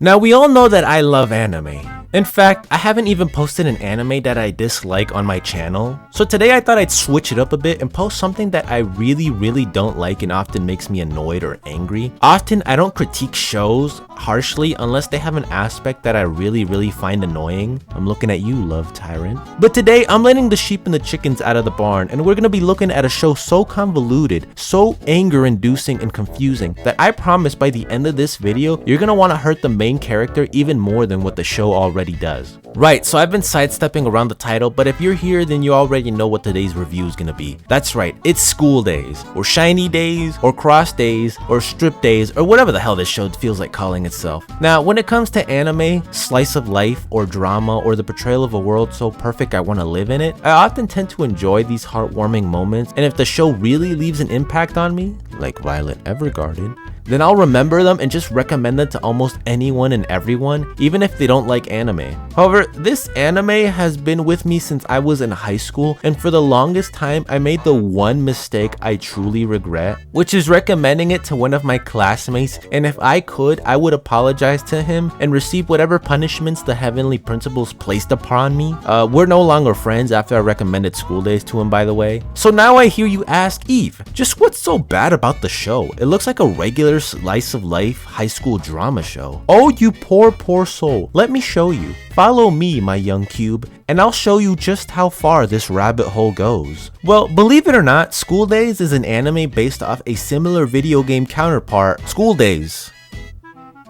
Now we all know that I love anime. In fact, I haven't even posted an anime that I dislike on my channel. So today I thought I'd switch it up a bit and post something that I really don't like and often makes me annoyed or angry. Often I don't critique shows harshly unless they have an aspect that I really find annoying. I'm looking at you, love tyrant. But today I'm letting the sheep and the chickens out of the barn, and we're gonna be looking at a show so convoluted, so anger inducing and confusing that I promise by the end of this video, you're gonna wanna hurt the main character even more than what the show already does. Right, so I've been sidestepping around the title, but if you're here, then you already know what today's review is gonna be. That's right, it's school days, or shiny days, or cross days, or strip days, or whatever the hell this show feels like calling itself. Now, when it comes to anime, slice of life, or drama, or the portrayal of a world so perfect I want to live in it, I often tend to enjoy these heartwarming moments, and if the show really leaves an impact on me, like Violet Evergarden, then I'll remember them and just recommend them to almost anyone and everyone, even if they don't like anime. However, this anime has been with me since I was in high school, and for the longest time, I made the one mistake I truly regret, which is recommending it to one of my classmates, and if I could, I would apologize to him and receive whatever punishments the heavenly principles placed upon me. We're no longer friends after I recommended School Days to him, by the way. So now I hear you ask, Eve, just what's so bad about the show? It looks like a regular slice of life high school drama show. Oh, you poor soul. Let me show you. Follow me, my young cube, and I'll show you just how far this rabbit hole goes. Well, believe it or not, School Days is an anime based off a similar video game counterpart, School Days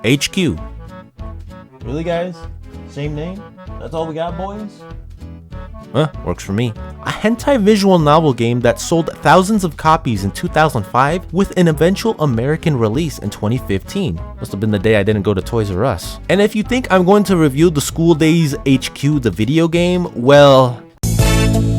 HQ. Really, guys? Same name? That's all we got, boys? Works for me. A hentai visual novel game that sold thousands of copies in 2005 with an eventual American release in 2015. Must have been the day I didn't go to Toys R Us. And if you think I'm going to review the School Days HQ, the video game, well...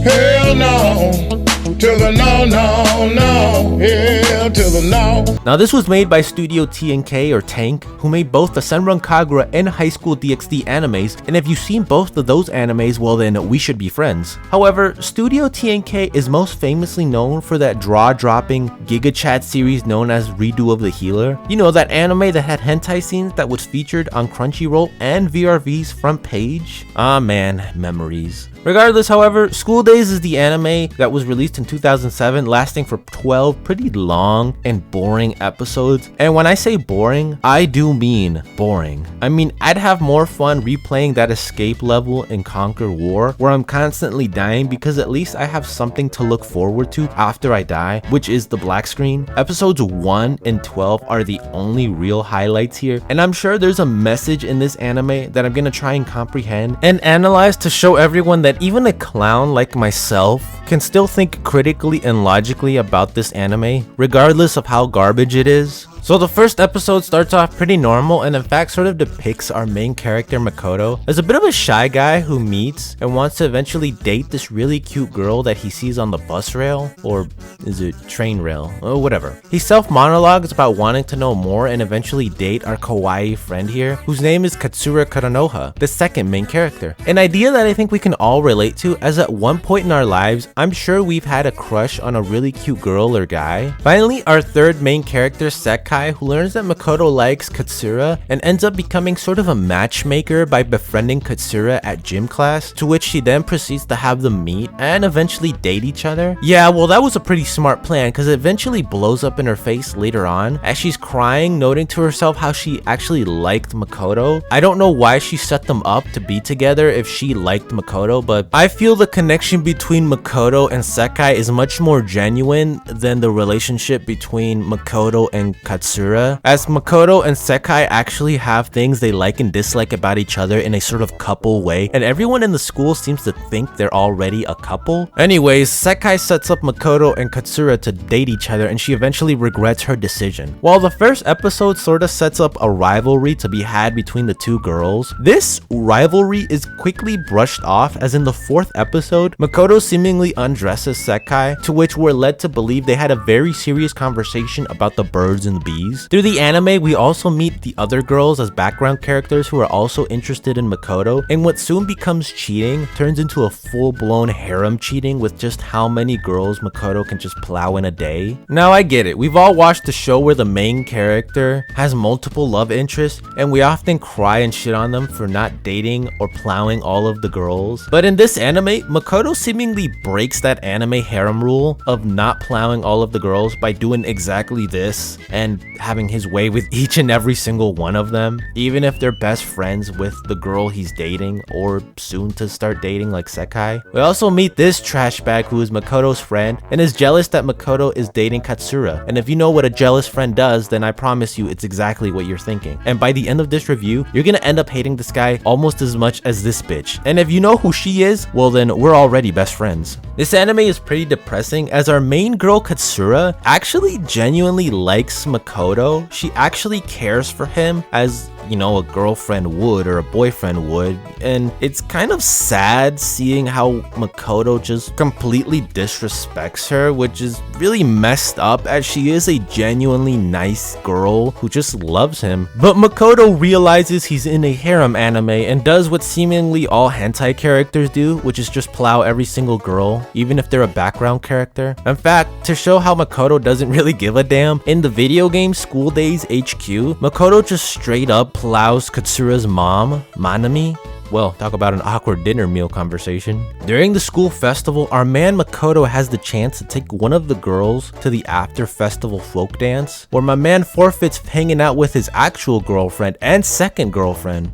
Hell no! To the no, hell to the no. Now this was made by Studio TNK or Tank, who made both the Senran Kagura and High School DxD animes, and if you've seen both of those animes, well then we should be friends. However, Studio TNK is most famously known for that draw-dropping Giga Chat series known as Redo of the Healer. You know, that anime that had hentai scenes that was featured on Crunchyroll and VRV's front page? Ah man, memories. Regardless, however, School Days is the anime that was released in 2007, lasting for 12 pretty long and boring episodes. And when I say boring, I do mean boring. I mean, I'd have more fun replaying that escape level in Conquer War, where I'm constantly dying because at least I have something to look forward to after I die, which is the black screen. Episodes 1 and 12 are the only real highlights here, and I'm sure there's a message in this anime that I'm gonna try and comprehend and analyze to show everyone that even a clown like myself can still think critically and logically about this anime, regardless of how garbage it is. So the first episode starts off pretty normal and in fact sort of depicts our main character Makoto as a bit of a shy guy who meets and wants to eventually date this really cute girl that he sees on the bus rail, or is it train rail, or whatever. He self-monologues about wanting to know more and eventually date our kawaii friend here, whose name is Katsura Karanoha, the second main character. An idea that I think we can all relate to, as at one point in our lives, I'm sure we've had a crush on a really cute girl or guy. Finally, our third main character, Sekai, who learns that Makoto likes Katsura and ends up becoming sort of a matchmaker by befriending Katsura at gym class, to which she then proceeds to have them meet and eventually date each other. Yeah, well that was a pretty smart plan because it eventually blows up in her face later on as she's crying, noting to herself how she actually liked Makoto. I don't know why she set them up to be together if she liked Makoto, but I feel the connection between Makoto and Sekai is much more genuine than the relationship between Makoto and Katsura, as Makoto and Sekai actually have things they like and dislike about each other in a sort of couple way, and everyone in the school seems to think they're already a couple. Anyways, Sekai sets up Makoto and Katsura to date each other and she eventually regrets her decision. While the first episode sorta sets up a rivalry to be had between the two girls, this rivalry is quickly brushed off as in the fourth episode, Makoto seemingly undresses Sekai, to which we're led to believe they had a very serious conversation about the birds and the these. Through the anime, we also meet the other girls as background characters who are also interested in Makoto, and what soon becomes cheating turns into a full-blown harem cheating with just how many girls Makoto can just plow in a day. Now I get it, we've all watched the show where the main character has multiple love interests, and we often cry and shit on them for not dating or plowing all of the girls. But in this anime, Makoto seemingly breaks that anime harem rule of not plowing all of the girls by doing exactly this and having his way with each and every single one of them, even if they're best friends with the girl he's dating or soon to start dating like Sekai. We also meet this trash bag who is Makoto's friend and is jealous that Makoto is dating Katsura. And if you know what a jealous friend does, then I promise you it's exactly what you're thinking. And by the end of this review, you're gonna end up hating this guy almost as much as this bitch. And if you know who she is, well then we're already best friends. This anime is pretty depressing as our main girl Katsura actually genuinely likes Makoto. She actually cares for him as, you know, a girlfriend would or a boyfriend would, and it's kind of sad seeing how Makoto just completely disrespects her, which is really messed up as she is a genuinely nice girl who just loves him. But Makoto realizes he's in a harem anime and does what seemingly all hentai characters do, which is just plow every single girl, even if they're a background character. In fact, to show how Makoto doesn't really give a damn, in the video game School Days HQ, Makoto just straight up plows Katsura's mom, Manami. Well, talk about an awkward dinner meal conversation. During the school festival, our man Makoto has the chance to take one of the girls to the after festival folk dance, where my man forfeits hanging out with his actual girlfriend and second girlfriend.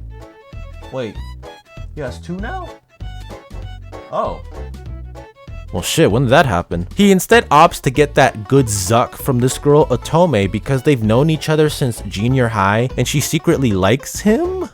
Wait, he has two now? Oh. Well shit, when did that happen? He instead opts to get that good zuck from this girl Otome because they've known each other since junior high and she secretly likes him?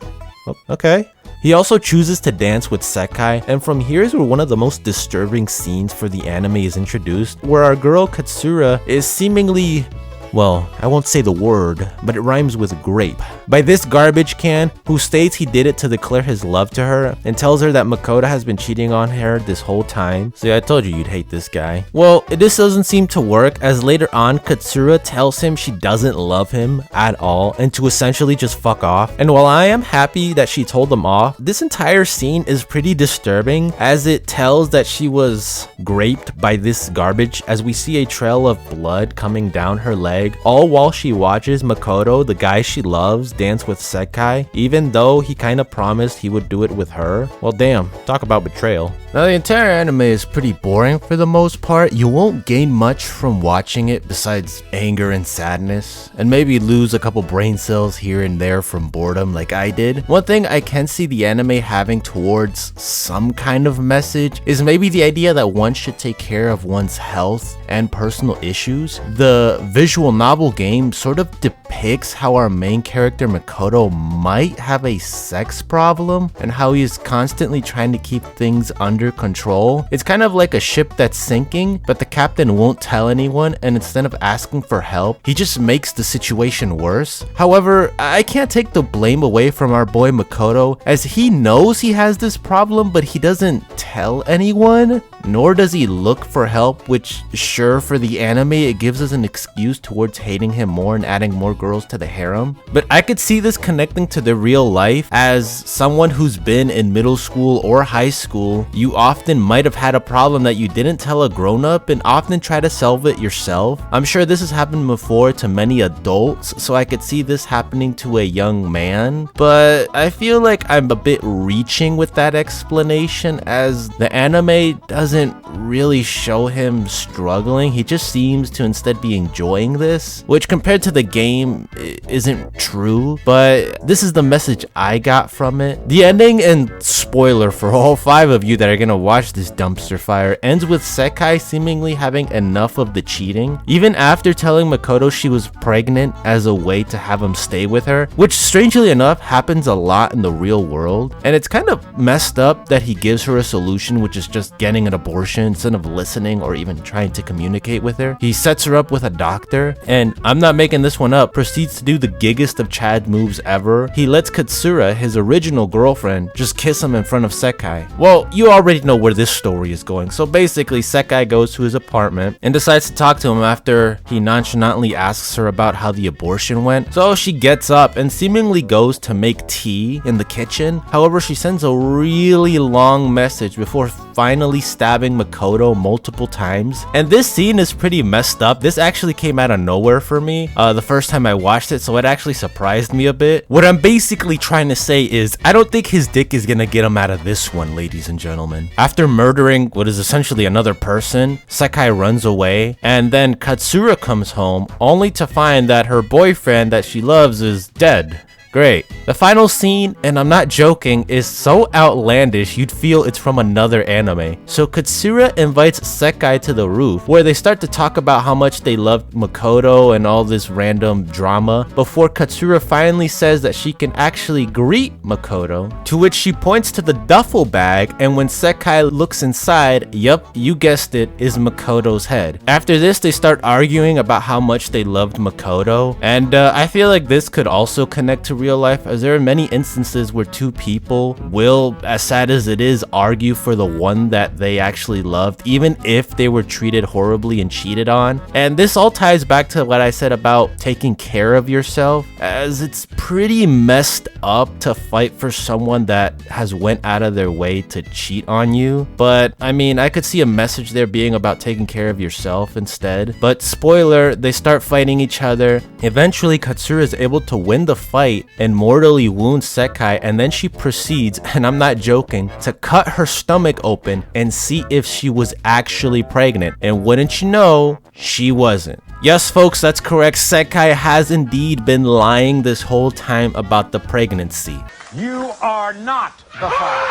Oh, okay. He also chooses to dance with Sekai, and from here is where one of the most disturbing scenes for the anime is introduced, where our girl Katsura is seemingly, well, I won't say the word, but it rhymes with grape, by this garbage can who states he did it to declare his love to her and tells her that Makoto has been cheating on her this whole time. See, I told you you'd hate this guy. Well, this doesn't seem to work as later on Katsura tells him she doesn't love him at all and to essentially just fuck off. And while I am happy that she told him off, this entire scene is pretty disturbing as it tells that she was raped by this garbage as we see a trail of blood coming down her leg, all while she watches Makoto, the guy she loves, dance with Sekai, even though he kind of promised he would do it with her. Well damn, talk about betrayal. Now the entire anime is pretty boring for the most part. You won't gain much from watching it besides anger and sadness, and maybe lose a couple brain cells here and there from boredom like I did. One thing I can see the anime having towards some kind of message is maybe the idea that one should take care of one's health and personal issues. The visual novel game sort of depicts how our main character Makoto might have a sex problem and how he is constantly trying to keep things under control. It's kind of like a ship that's sinking, but the captain won't tell anyone, and instead of asking for help, he just makes the situation worse. However, I can't take the blame away from our boy Makoto, as he knows he has this problem, but he doesn't tell anyone, nor does he look for help, which sure, for the anime it gives us an excuse towards hating him more and adding more girls to the harem. But I could see this connecting to the real life. As someone who's been in middle school or high school, you often might have had a problem that you didn't tell a grown-up and often try to solve it yourself. I'm sure this has happened before to many adults, so I could see this happening to a young man, but I feel like I'm a bit reaching with that explanation as the anime doesn't really show him struggling. He just seems to instead be enjoying this, which compared to the game isn't true, but this is the message I got from it. The ending, and spoiler for all 5 of you that are gonna watch this dumpster fire, ends with Sekai seemingly having enough of the cheating, even after telling Makoto she was pregnant as a way to have him stay with her, which strangely enough happens a lot in the real world. And it's kind of messed up that he gives her a solution, which is just getting an abortion instead of listening or even trying to communicate with her. He sets her up with a doctor, and I'm not making this one up. proceeds to do the giggest of Chad moves ever. He lets Katsura, his original girlfriend, just kiss him in front of Sekai. Well, you already know where this story is going. So basically, Sekai goes to his apartment and decides to talk to him after he nonchalantly asks her about how the abortion went. So she gets up and seemingly goes to make tea in the kitchen. However, she sends a really long message before finally stabbing Makoto multiple times. And this scene is pretty messed up. This actually came out of nowhere for me the first time I watched it, so it actually surprised me a bit. What I'm basically trying to say is I don't think his dick is gonna get him out of this one, ladies and gentlemen. After murdering what is essentially another person, Sekai runs away, and then Katsura comes home only to find that her boyfriend that she loves is dead. Great. The final scene, and I'm not joking, is so outlandish you'd feel it's from another anime. So Katsura invites Sekai to the roof where they start to talk about how much they love Makoto and all this random drama before Katsura finally says that she can actually greet Makoto, to which she points to the duffel bag, and when Sekai looks inside, yup, you guessed it, is Makoto's head. After this, they start arguing about how much they loved Makoto, and I feel like this could also connect to real life, as there are many instances where two people will, as sad as it is, argue for the one that they actually loved, even if they were treated horribly and cheated on. And this all ties back to what I said about taking care of yourself, as it's pretty messed up to fight for someone that has went out of their way to cheat on you. But I mean, I could see a message there being about taking care of yourself instead. But spoiler, they start fighting each other. Eventually Katsura is able to win the fight and mortally wounds Sekai, and then she proceeds, and I'm not joking, to cut her stomach open and see if she was actually pregnant. And wouldn't you know, she wasn't. Yes folks, that's correct. Sekai has indeed been lying this whole time about the pregnancy. You are not the father.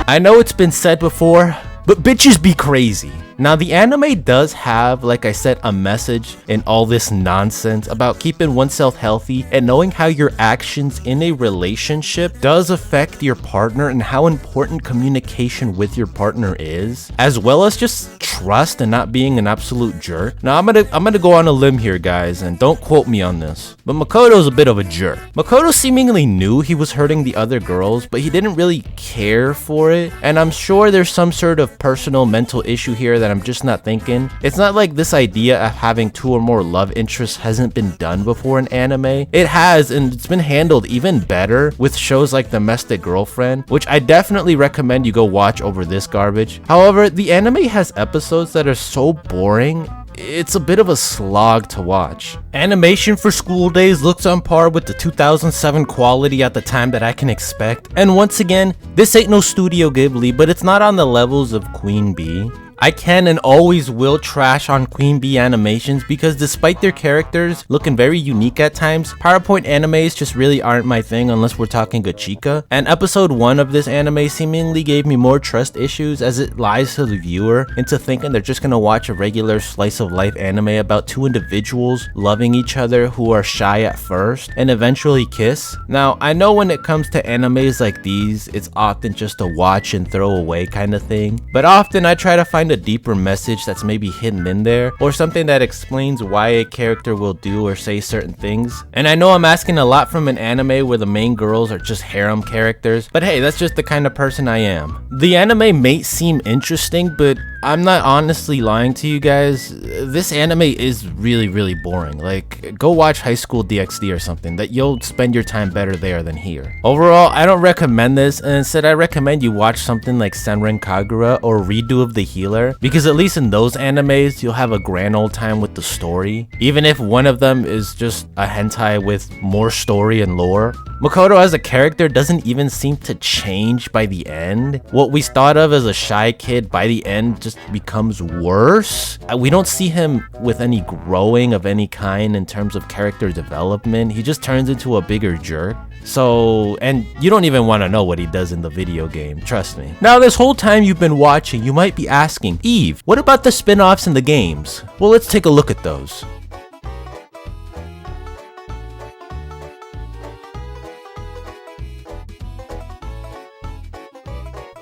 I know it's been said before, but bitches be crazy. Now the anime does have, like I said, a message in all this nonsense about keeping oneself healthy and knowing how your actions in a relationship does affect your partner and how important communication with your partner is, as well as just trust and not being an absolute jerk. Now I'm gonna go on a limb here, guys, and don't quote me on this, but Makoto's a bit of a jerk. Makoto seemingly knew he was hurting the other girls, but he didn't really care for it, and I'm sure there's some sort of personal mental issue here that I'm just not thinking. It's not like this idea of having two or more love interests hasn't been done before in anime. It has, and it's been handled even better with shows like Domestic Girlfriend, which I definitely recommend you go watch over this garbage. However, the anime has episodes that are so boring, it's a bit of a slog to watch. Animation for School Days looks on par with the 2007 quality at the time that I can expect. And once again, this ain't no Studio Ghibli, but it's not on the levels of Queen Bee. I can and always will trash on Queen Bee animations because despite their characters looking very unique at times, PowerPoint animes just really aren't my thing unless we're talking Gachika. And episode 1 of this anime seemingly gave me more trust issues as it lies to the viewer into thinking they're just gonna watch a regular slice of life anime about two individuals loving each other who are shy at first and eventually kiss. Now, I know when it comes to animes like these, it's often just a watch and throw away kind of thing, but often I try to find a deeper message that's maybe hidden in there, or something that explains why a character will do or say certain things. And I know I'm asking a lot from an anime where the main girls are just harem characters, but hey, that's just the kind of person I am. The anime may seem interesting, but I'm not honestly lying to you guys. This anime is really boring. Like, go watch High School DxD or something, that you'll spend your time better there than here. Overall, I don't recommend this, and instead I recommend you watch something like Senran Kagura or Redo of the Healer, because at least in those animes, you'll have a grand old time with the story, even if one of them is just a hentai with more story and lore. Makoto as a character doesn't even seem to change by the end. What we thought of as a shy kid by the end just becomes worse. We don't see him with any growing of any kind in terms of character development. He just turns into a bigger jerk. So, and you don't even want to know what he does in the video game, trust me. Now, this whole time you've been watching, you might be asking, Eve, what about the spin-offs and the games? Well, let's take a look at those.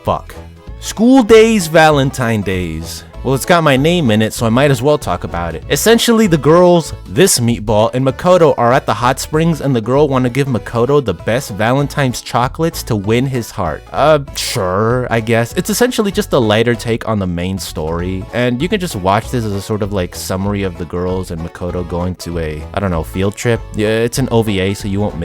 Fuck. School Days, Valentine Days. Well, it's got my name in it, so I might as well talk about it. Essentially, the girls, this meatball, and Makoto are at the hot springs, and the girl want to give Makoto the best Valentine's chocolates to win his heart. Sure, I guess. It's essentially just a lighter take on the main story, and you can just watch this as a sort of like summary of the girls and Makoto going to a, I don't know, field trip. Yeah, it's an OVA, so you won't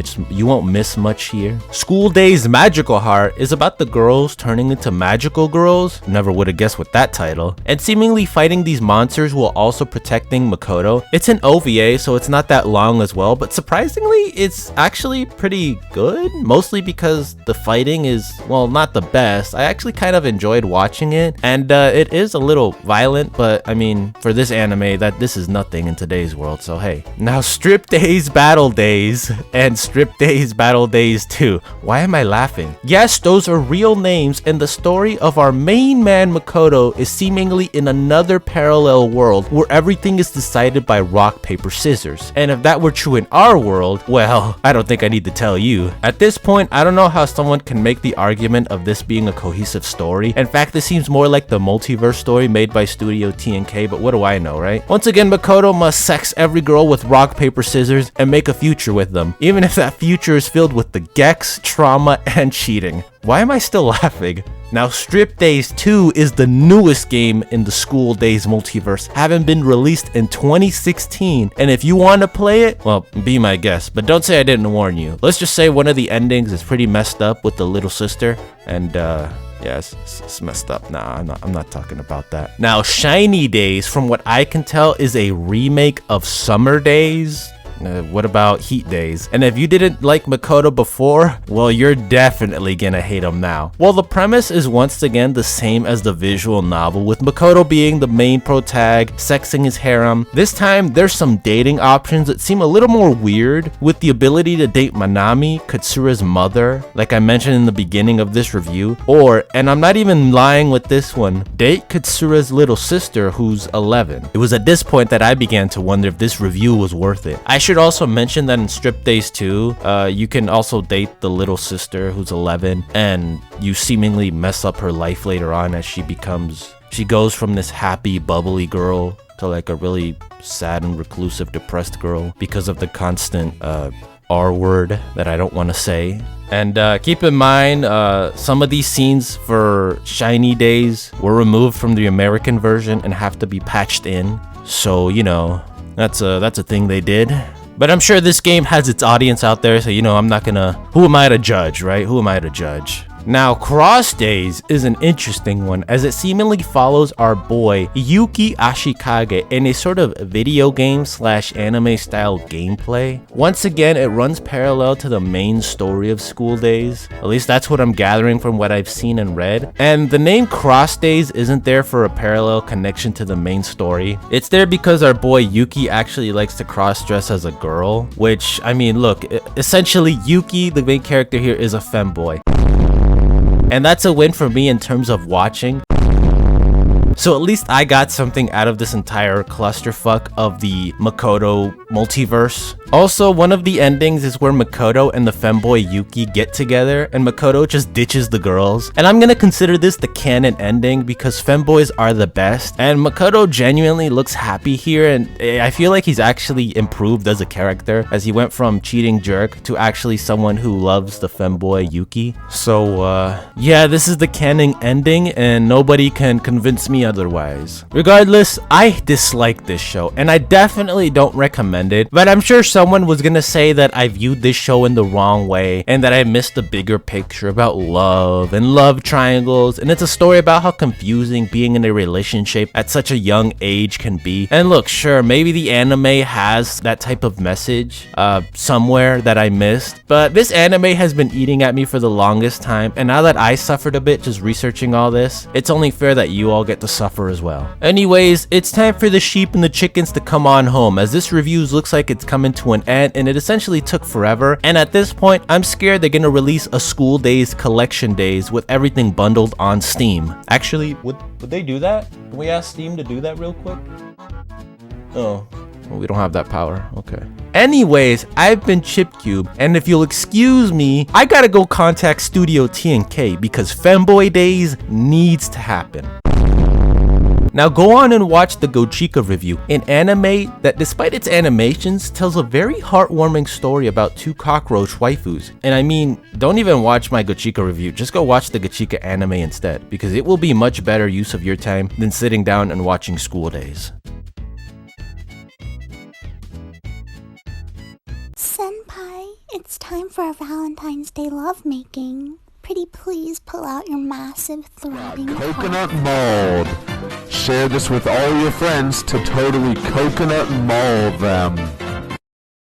miss much here. School Days Magical Heart is about the girls turning into magical girls. Never would have guessed with that title. And seemingly fighting these monsters while also protecting Makoto. It's an OVA, so it's not that long as well, but surprisingly, it's actually pretty good. Mostly because the fighting is, well, not the best. I actually kind of enjoyed watching it, and it is a little violent, but I mean, for this anime, this is nothing in today's world, so hey. Now, Strip Days Battle Days and Strip Days Battle Days 2. Why am I laughing? Yes, those are real names, and the story of our main man Makoto is seemingly in another parallel world where everything is decided by rock, paper, scissors. And if that were true in our world, well, I don't think I need to tell you. At this point, I don't know how someone can make the argument of this being a cohesive story. In fact, this seems more like the Multiverse story made by Studio TNK, but what do I know, right? Once again, Makoto must sex every girl with rock, paper, scissors and make a future with them, even if that future is filled with the gex, trauma, and cheating. Why am I still laughing? Now, Strip Days 2 is the newest game in the School Days multiverse, having been released in 2016. And if you want to play it, well, be my guest, but don't say I didn't warn you. Let's just say one of the endings is pretty messed up with the little sister, and yeah, it's messed up. Nah, I'm not talking about that. Now, Shiny Days, from what I can tell, is a remake of Summer Days. What about Heat Days? And if you didn't like Makoto before, well, you're definitely gonna hate him now. Well, the premise is once again the same as the visual novel, with Makoto being the main protag, sexing his harem. This time, there's some dating options that seem a little more weird, with the ability to date Manami, Katsura's mother, like I mentioned in the beginning of this review, or, and I'm not even lying with this one, date Katsura's little sister, who's 11. It was at this point that I began to wonder if this review was worth it. I should also mention that in Strip Days 2, you can also date the little sister who's 11, and you seemingly mess up her life later on as she goes from this happy, bubbly girl to like a really sad and reclusive, depressed girl because of the constant R word that I don't want to say. And keep in mind, some of these scenes for Shiny Days were removed from the American version and have to be patched in. So, you know, that's a thing they did. But I'm sure this game has its audience out there, so you know, who am I to judge, right? Who am I to judge? Now, Cross Days is an interesting one, as it seemingly follows our boy Yuki Ashikage in a sort of video game / anime style gameplay. Once again, it runs parallel to the main story of School Days. At least that's what I'm gathering from what I've seen and read. And the name Cross Days isn't there for a parallel connection to the main story. It's there because our boy Yuki actually likes to cross-dress as a girl, which, I mean, look, essentially Yuki, the main character here, is a femboy. And that's a win for me in terms of watching. So at least I got something out of this entire clusterfuck of the Makoto multiverse. Also, one of the endings is where Makoto and the femboy Yuki get together and Makoto just ditches the girls. And I'm gonna consider this the canon ending because femboys are the best. And Makoto genuinely looks happy here, and I feel like he's actually improved as a character, as he went from cheating jerk to actually someone who loves the femboy Yuki. So yeah, this is the canon ending and nobody can convince me otherwise. Regardless, I dislike this show and I definitely don't recommend it, but I'm sure someone was gonna say that I viewed this show in the wrong way and that I missed the bigger picture about love and love triangles, and it's a story about how confusing being in a relationship at such a young age can be. And look, sure, maybe the anime has that type of message somewhere that I missed, but this anime has been eating at me for the longest time, and now that I suffered a bit just researching all this, it's only fair that you all get to suffer as well. Anyways, it's time for the sheep and the chickens to come on home, as this review looks like it's coming to an end and it essentially took forever, and at this point I'm scared they're gonna release a School Days collection days with everything bundled on Steam. Actually, would they do that? Can we ask Steam to do that real quick? Oh, well, we don't have that power. Okay. Anyways, I've been ChipCube, and if you'll excuse me, I gotta go contact Studio TNK because Femboy Days needs to happen. Now go on and watch the Gochika review, an anime that despite its animations tells a very heartwarming story about two cockroach waifus. And I mean, don't even watch my Gochika review, just go watch the Gochika anime instead, because it will be much better use of your time than sitting down and watching School Days. Senpai, it's time for a Valentine's Day lovemaking. Pretty please pull out your massive throbbing Coconut mold. Share this with all your friends to totally coconut mold them.